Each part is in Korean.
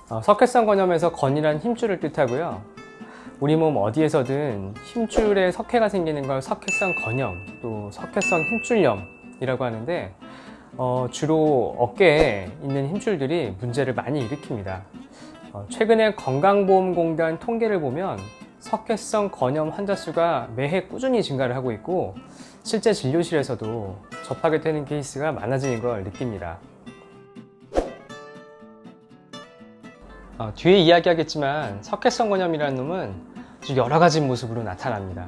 석회성 건염에서 건이란 힘줄을 뜻하고요. 우리 몸 어디에서든 힘줄에 석회가 생기는 걸 석회성 건염, 또 석회성 힘줄염이라고 하는데 주로 어깨에 있는 힘줄들이 문제를 많이 일으킵니다. 최근에 건강보험공단 통계를 보면 석회성 건염 환자 수가 매해 꾸준히 증가를 하고 있고 실제 진료실에서도 접하게 되는 케이스가 많아지는 걸 느낍니다. 뒤에 이야기하겠지만 석회성 건염이라는 놈은 아주 여러 가지 모습으로 나타납니다.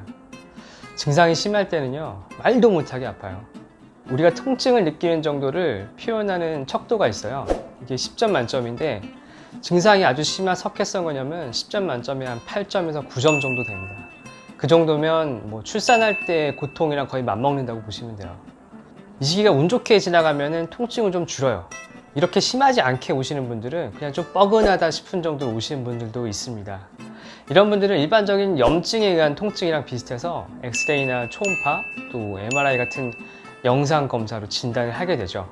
증상이 심할 때는요, 말도 못하게 아파요. 우리가 통증을 느끼는 정도를 표현하는 척도가 있어요. 이게 10점 만점인데 증상이 아주 심한 석회성 건염은 10점 만점에 한 8점에서 9점 정도 됩니다. 그 정도면 뭐 출산할 때 고통이랑 거의 맞먹는다고 보시면 돼요. 이 시기가 운 좋게 지나가면 통증은 좀 줄어요. 이렇게 심하지 않게 오시는 분들은 그냥 좀 뻐근하다 싶은 정도로 오시는 분들도 있습니다. 이런 분들은 일반적인 염증에 의한 통증이랑 비슷해서 엑스레이나 초음파, 또 MRI 같은 영상 검사로 진단을 하게 되죠.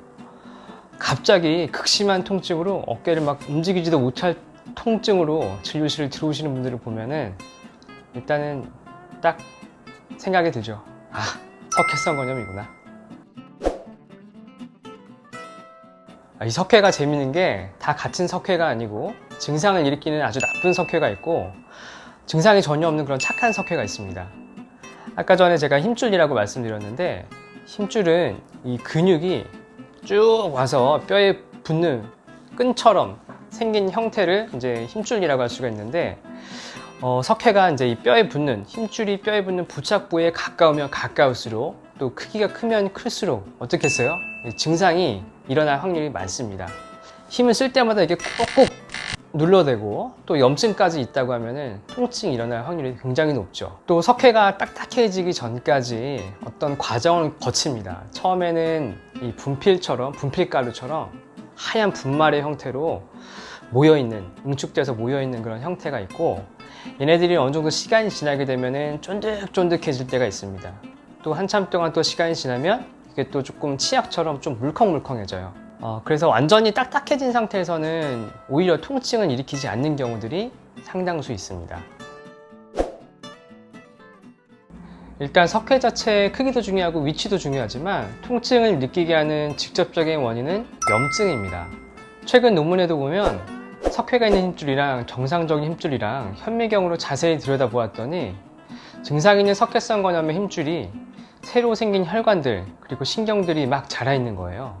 갑자기 극심한 통증으로 어깨를 막 움직이지도 못할 통증으로 진료실을 들어오시는 분들을 보면은 일단은 딱 생각이 들죠. 아, 석회성 건염이구나. 이 석회가 재밌는 게 다 같은 석회가 아니고 증상을 일으키는 아주 나쁜 석회가 있고 증상이 전혀 없는 그런 착한 석회가 있습니다. 아까 전에 제가 힘줄이라고 말씀드렸는데 힘줄은 이 근육이 쭉 와서 뼈에 붙는 끈처럼 생긴 형태를 이제 힘줄이라고 할 수가 있는데 석회가 이제 이 뼈에 붙는 힘줄이 뼈에 붙는 부착 부위에 가까우면 가까울수록 또 크기가 크면 클수록 어떻겠어요? 증상이 일어날 확률이 많습니다. 힘을 쓸 때마다 이게 꾹꾹 눌러대고 또 염증까지 있다고 하면은 통증이 일어날 확률이 굉장히 높죠. 또 석회가 딱딱해지기 전까지 어떤 과정을 거칩니다. 처음에는 이 분필가루처럼 하얀 분말의 형태로 모여있는, 응축돼서 모여있는 그런 형태가 있고 얘네들이 어느 정도 시간이 지나게 되면은 쫀득쫀득해질 때가 있습니다. 또 한참 동안 또 시간이 지나면 이게 또 조금 치약처럼 좀 물컹물컹해져요. 그래서 완전히 딱딱해진 상태에서는 오히려 통증을 일으키지 않는 경우들이 상당수 있습니다. 일단 석회 자체의 크기도 중요하고 위치도 중요하지만 통증을 느끼게 하는 직접적인 원인은 염증입니다. 최근 논문에도 보면 석회가 있는 힘줄이랑 정상적인 힘줄이랑 현미경으로 자세히 들여다보았더니 증상 있는 석회성 건염의 힘줄이 새로 생긴 혈관들 그리고 신경들이 막 자라있는 거예요.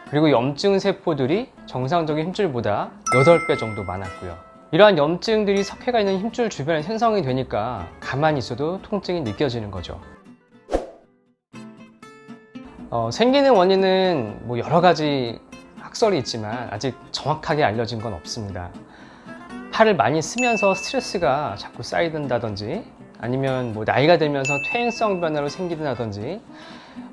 그리고 염증 세포들이 정상적인 힘줄보다 8배 정도 많았고요. 이러한 염증들이 석회가 있는 힘줄 주변에 생성이 되니까 가만히 있어도 통증이 느껴지는 거죠. 생기는 원인은 뭐 여러 가지 학설이 있지만 아직 정확하게 알려진 건 없습니다. 팔을 많이 쓰면서 스트레스가 자꾸 쌓이든다든지 아니면 뭐 나이가 들면서 퇴행성 변화로 생기든다든지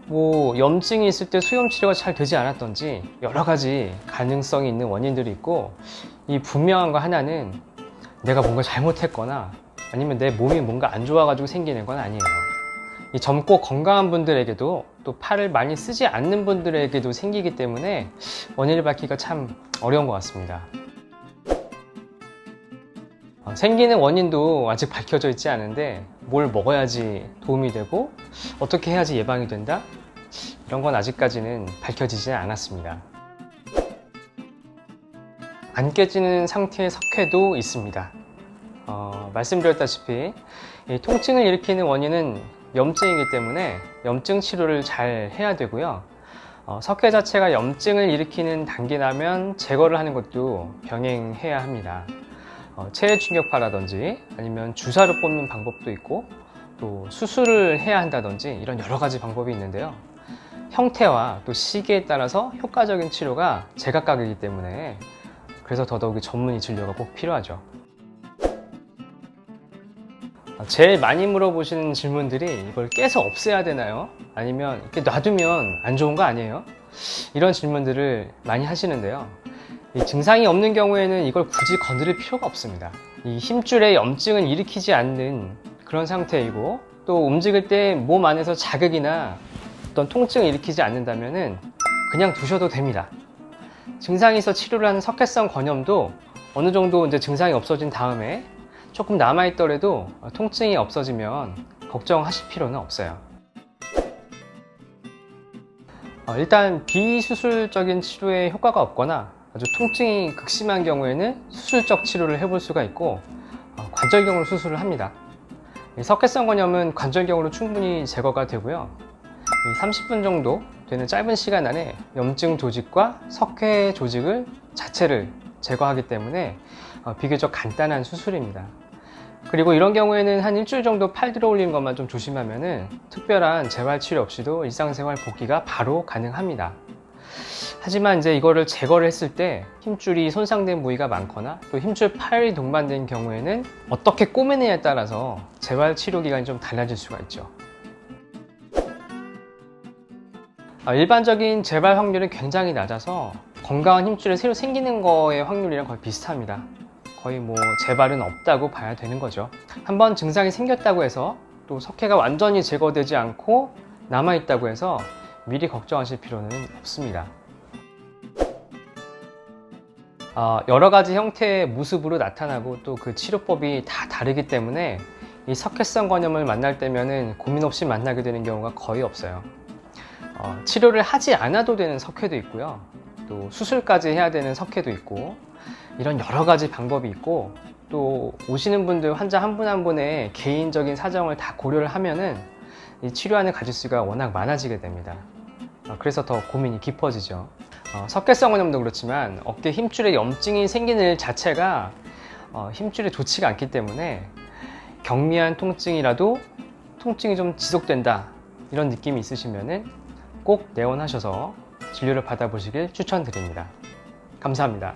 뭐 염증이 있을 때 수염 치료가 잘 되지 않았던지 여러 가지 가능성이 있는 원인들이 있고 이 분명한 거 하나는 내가 뭔가 잘못했거나 아니면 내 몸이 뭔가 안 좋아가지고 생기는 건 아니에요. 이 젊고 건강한 분들에게도 또 팔을 많이 쓰지 않는 분들에게도 생기기 때문에 원인을 밝히기가 참 어려운 것 같습니다. 생기는 원인도 아직 밝혀져 있지 않은데 뭘 먹어야지 도움이 되고 어떻게 해야지 예방이 된다? 이런 건 아직까지는 밝혀지지는 않았습니다. 안 깨지는 상태의 석회도 있습니다. 말씀드렸다시피 이 통증을 일으키는 원인은 염증이기 때문에 염증 치료를 잘 해야 되고요. 석회 자체가 염증을 일으키는 단계라면 제거를 하는 것도 병행해야 합니다. 체외 충격파라든지 아니면 주사로 뽑는 방법도 있고 또 수술을 해야 한다든지 이런 여러 가지 방법이 있는데요. 형태와 또 시기에 따라서 효과적인 치료가 제각각이기 때문에 그래서 더더욱 전문의 진료가 꼭 필요하죠. 제일 많이 물어보시는 질문들이 이걸 깨서 없애야 되나요? 아니면 이렇게 놔두면 안 좋은 거 아니에요? 이런 질문들을 많이 하시는데요. 이 증상이 없는 경우에는 이걸 굳이 건드릴 필요가 없습니다. 이 힘줄에 염증을 일으키지 않는 그런 상태이고 또 움직일 때 몸 안에서 자극이나 어떤 통증을 일으키지 않는다면 그냥 두셔도 됩니다. 증상이 있어 치료를 하는 석회성 건염도 어느 정도 이제 증상이 없어진 다음에 조금 남아있더라도 통증이 없어지면 걱정하실 필요는 없어요. 일단 비수술적인 치료에 효과가 없거나 아주 통증이 극심한 경우에는 수술적 치료를 해볼 수가 있고 관절경으로 수술을 합니다. 석회성건염은 관절경으로 충분히 제거가 되고요. 30분 정도 되는 짧은 시간 안에 염증 조직과 석회 조직을 자체를 제거하기 때문에 비교적 간단한 수술입니다. 그리고 이런 경우에는 한 일주일 정도 팔 들어 올리는 것만 좀 조심하면은 특별한 재활 치료 없이도 일상생활 복귀가 바로 가능합니다. 하지만 이제 이거를 제거를 했을 때 힘줄이 손상된 부위가 많거나 또 힘줄 파열이 동반된 경우에는 어떻게 꼬매느냐에 따라서 재활 치료 기간이 좀 달라질 수가 있죠. 일반적인 재발 확률은 굉장히 낮아서 건강한 힘줄이 새로 생기는 거의 확률이랑 거의 비슷합니다. 거의 뭐 재발은 없다고 봐야 되는 거죠. 한번 증상이 생겼다고 해서 또 석회가 완전히 제거되지 않고 남아있다고 해서 미리 걱정하실 필요는 없습니다. 여러 가지 형태의 모습으로 나타나고 또 그 치료법이 다 다르기 때문에 이 석회성 건염을 만날 때면은 고민 없이 만나게 되는 경우가 거의 없어요. 치료를 하지 않아도 되는 석회도 있고요. 또 수술까지 해야 되는 석회도 있고 이런 여러 가지 방법이 있고 또 오시는 분들 환자 한 분 한 분의 개인적인 사정을 다 고려를 하면은 이 치료하는 가짓수가 워낙 많아지게 됩니다. 그래서 더 고민이 깊어지죠. 석회성 건염도 그렇지만 어깨 힘줄에 염증이 생기는 일 자체가 힘줄에 좋지가 않기 때문에 경미한 통증이라도 통증이 좀 지속된다 이런 느낌이 있으시면은 꼭 내원하셔서 진료를 받아보시길 추천드립니다. 감사합니다.